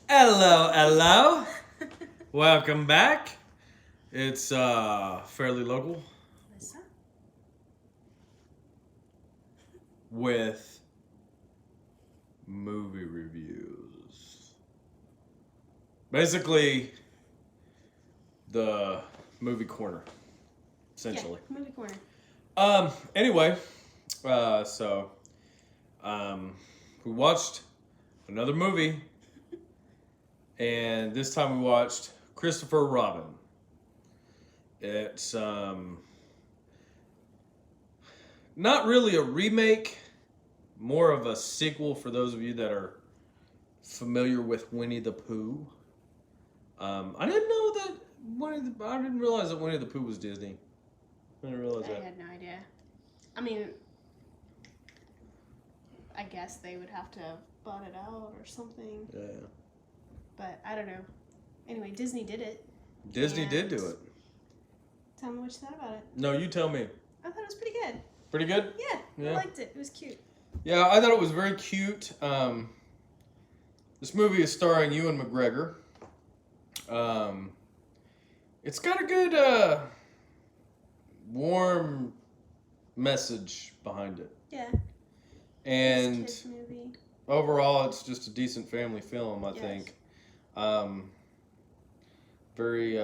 Hello, hello. Welcome back. It's fairly local Lisa? with movie reviews. Basically, the movie corner, essentially. Yeah, movie corner. Anyway, so we watched another movie, and this time we watched Christopher Robin. It's not really a remake, more of a sequel for those of you that are familiar with Winnie the Pooh. I didn't know that I didn't realize that Winnie the Pooh was Disney. I didn't realize I that. had no idea. I mean, I guess they would have to have bought it out or something, Yeah. but I don't know. Anyway, Disney did it. Disney did And- do it. Tell me what you thought about it. No, you tell me. I thought it was pretty good. Pretty good? Yeah, Yeah. I liked it. It was cute. Yeah, I thought it was very cute. This movie is starring Ewan McGregor. It's got a good, warm message behind it. Yeah. And Kids movie. overall, it's just a decent family film, I Yes. think. Very,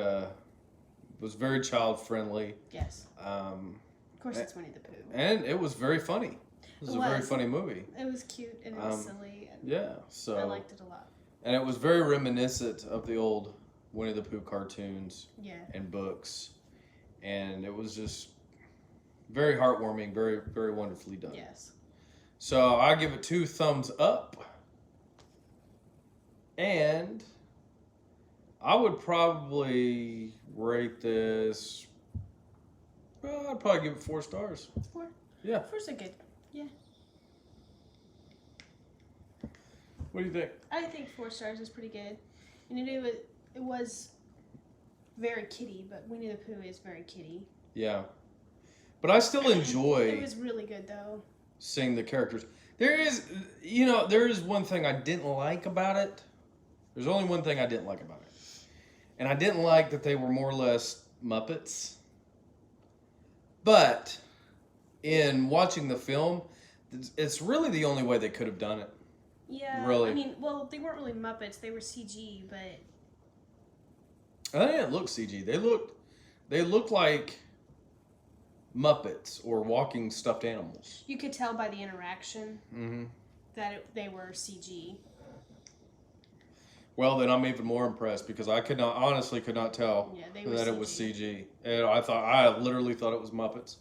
was very child friendly. Yes. Um, Of course, it's Winnie the Pooh. and it was very funny. It was It a very was. funny movie. It was cute and it was silly, and Yeah, so. I liked it a lot. And it was very reminiscent of the old Winnie the Pooh cartoons Yeah. and books. And it was just very heartwarming, very, very wonderfully done. Yes. So I give it 2 thumbs up. And I would probably rate this. Well, I'd probably give it 4 stars. 4. Yeah. 4's a good. What do you think? I think 4 stars is pretty good. And it was very kiddie, but Winnie the Pooh is very kiddie. Yeah. But I still enjoy It was really good though. seeing the characters. There is one thing I didn't like about it. There's only one thing I didn't like about it. And I didn't like that they were more or less Muppets. But in watching the film, it's really the only way they could have done it. Yeah. Really? I mean, well, they weren't really Muppets. They were CG, but They didn't look CG. They looked like Muppets or walking stuffed animals. you could tell by the interaction Mm-hmm. that they were CG. Well, then I'm even more impressed because I honestly could not tell Yeah, they were that CG. it was CG. And I literally thought it was Muppets.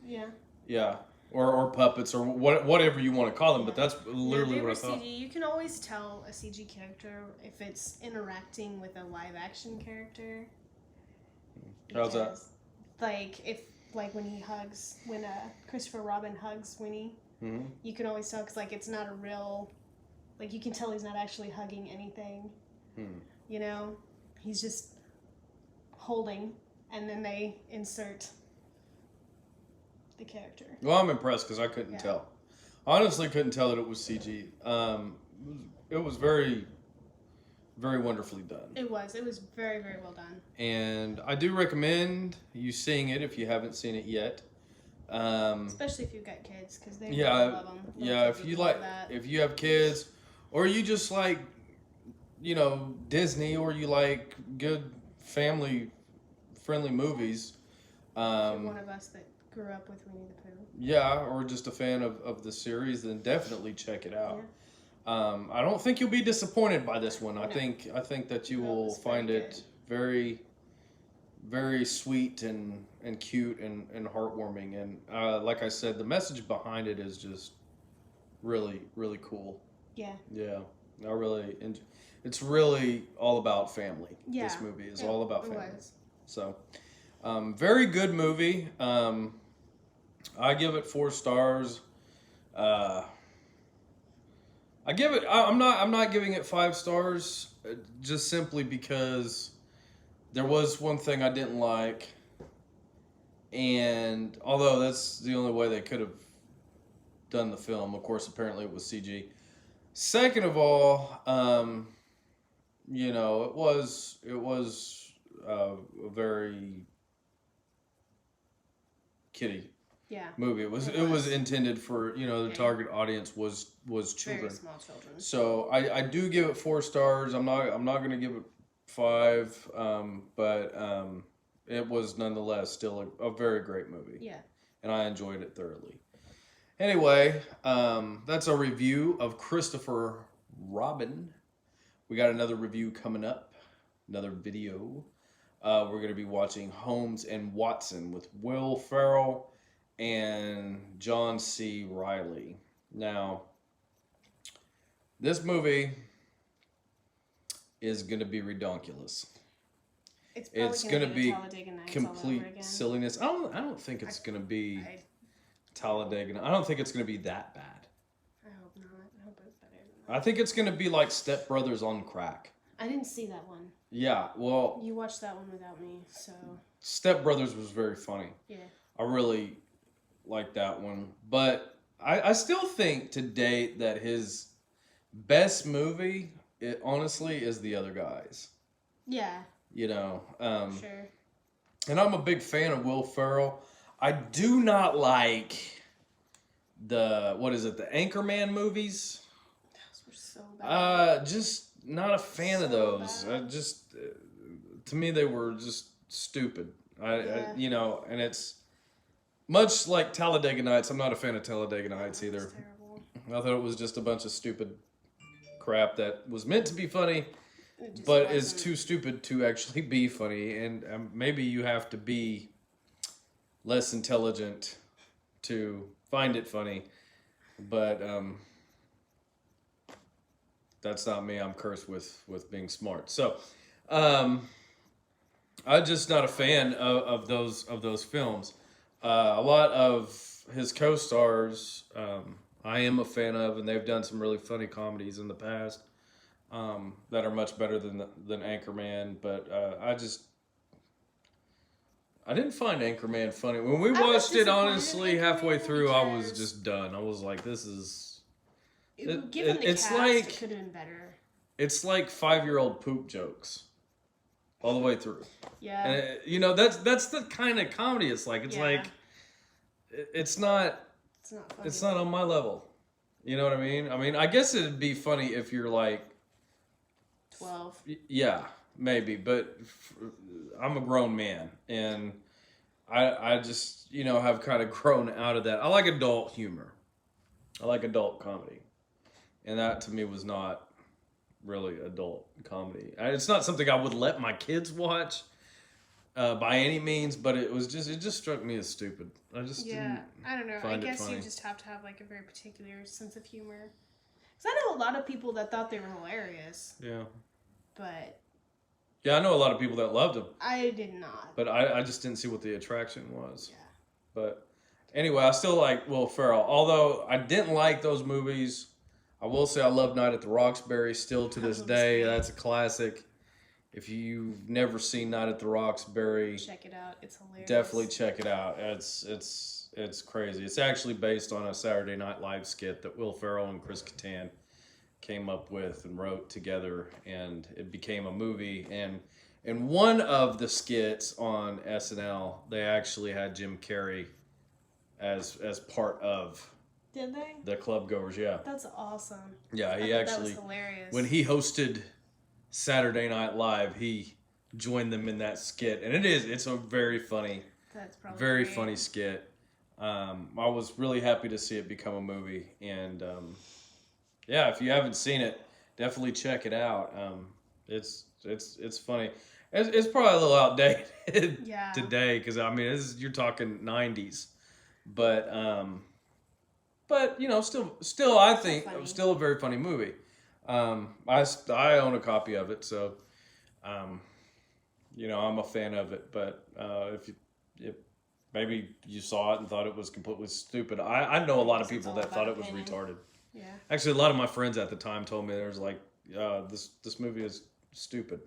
Yeah. Yeah, or puppets or whatever you want to call them. But that's literally they what were I thought. CG. You can always tell a CG character if it's interacting with a live action character. How's that? Because, like when Christopher Robin hugs Winnie, Mm-hmm. you can always tell because it's not a real, you can tell he's not actually hugging anything. You know, he's just holding, and then they insert the character. Well, I'm impressed because I couldn't Yeah. tell. Honestly, couldn't tell that it was CG. It was very, very wonderfully done. It was very, very well done. And I do recommend you seeing it if you haven't seen it yet. Especially if you've got kids, because they Yeah, really love them. Yeah, if you like, if you have kids, or you just like, Disney, or you like good family-friendly movies. one of us that grew up with Winnie the Pooh. Yeah, or just a fan of the series, then definitely check it out. I don't think you'll be disappointed by this one. I No. think that you No, will it's very find it very, very sweet and cute and heartwarming. And like I said, the message behind it is just really, really cool. Yeah. Yeah, I really enjoy. It's really all about family. Yeah, This movie is all about family. It was. So, very good movie. I give it 4 stars. I give it. I'm not giving it 5 stars, just simply because there was one thing I didn't like, and although that's the only way they could have done the film, of course, apparently it was CG. Second of all, you know, it was a very kiddie Yeah. movie. It It was was. intended for, you know, the Yeah. target audience was Very children. small children. So I do give it 4 stars. I'm not gonna give it 5, but it was nonetheless still a very great movie, Yeah. and I enjoyed it thoroughly. Anyway, that's a review of Christopher Robin. We got another review coming up, another video. We're going to be watching Holmes and Watson with Will Ferrell and John C. Riley. Now, this movie is going to be redonkulous. It's going to be Talladega Nights complete all over again. silliness. I don't think it's going to be Talladega. I don't think it's going to be that bad. I hope not. I hope it's better than that. I think it's going to be like Step Brothers on crack. I didn't see that one. Yeah, well, You watched that one without me, so Step Brothers was very funny. yeah. I really like that one. But I still think to date that his best movie, honestly, is The Other Guys. Yeah, You know, sure. and I'm a big fan of Will Ferrell. I do not like the Anchorman movies. Those were so bad. Just not a fan of So those. bad. To me, they were just stupid. Yeah. You know, and it's much like Talladega Nights. I'm not a fan of Talladega Nights either. It's terrible. I thought it was just a bunch of stupid crap that was meant to be funny, It just but is wasn't. too stupid to actually be funny. And maybe you have to be less intelligent to find it funny. But that's not me. I'm cursed with being smart. So I'm just not a fan of those films. A lot of his co-stars I am a fan of, and they've done some really funny comedies in the past that are much better than Anchorman. But I didn't find Anchorman funny when we I was watched it. disappointed in Honestly, halfway Anchorman through, I was because- just done. I was like, "This is." Given the it's cast, like- it could have been better. It's like 5-year-old poop jokes, all the way through. Yeah. And you know that's the kind of comedy it's like. It's Yeah. like it's not It's not funny. it's not on my level. You know what I mean? I mean, I guess it'd be funny if you're like 12. yeah, maybe, but I'm a grown man and I just, you know, have kind of grown out of that. I like adult humor. I like adult comedy. And that to me was not really adult comedy. It's not something I would let my kids watch by any means, but it just struck me as stupid. I just Yeah, didn't I don't know. I find it guess you funny. just have to have like a very particular sense of humor. Because I know a lot of people that thought they were hilarious, Yeah. but Yeah, I know a lot of people that loved him, I did not. but I just didn't see what the attraction was. Yeah. But anyway, I still like Will Ferrell. Although I didn't like those movies, I will say I love Night at the Roxbury still to this Oh, day. that's That's a classic. If you've never seen Night at the Roxbury, Check it out. It's hilarious. definitely check it out. It's crazy. It's actually based on a Saturday Night Live skit that Will Ferrell and Chris Kattan came up with and wrote together, and it became a movie. And in one of the skits on SNL, they actually had Jim Carrey as part of Did they? the club goers. Yeah, That's awesome. yeah. I He thought actually, that was hilarious. when he hosted Saturday Night Live, he joined them in that skit, and it's a very funny. That's probably Very great. funny skit. I was really happy to see it become a movie, and yeah, if you haven't seen it, definitely check it out. It's funny. It's probably a little outdated Yeah. today because I mean you're talking '90s, but you know still I think funny. still a very funny movie. I own a copy of it, so you know I'm a fan of it. But if maybe you saw it and thought it was completely stupid, I know a lot of Guess it's people all that about thought it was opinion. retarded. Yeah. Actually, a lot of my friends at the time told me there was like this movie is stupid.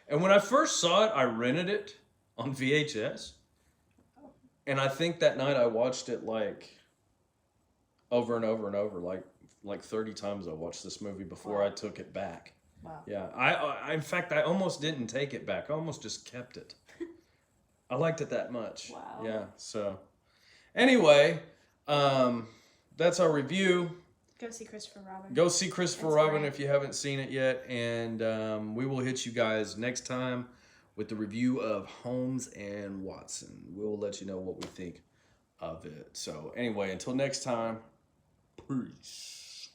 And when I first saw it, I rented it on VHS, and I think that night I watched it like over and over and over, like 30 times. I watched this movie before Wow. I took it back. Wow. Yeah, I in fact I almost didn't take it back. I almost just kept it. I liked it that much. Wow. Yeah. So, anyway, that's our review. Go see Christopher Robin. Go see Christopher It's Robin great. if you haven't seen it yet, and we will hit you guys next time with the review of Holmes and Watson. We'll let you know what we think of it. So, anyway, until next time, peace.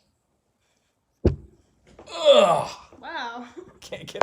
Ugh. Wow. Can't get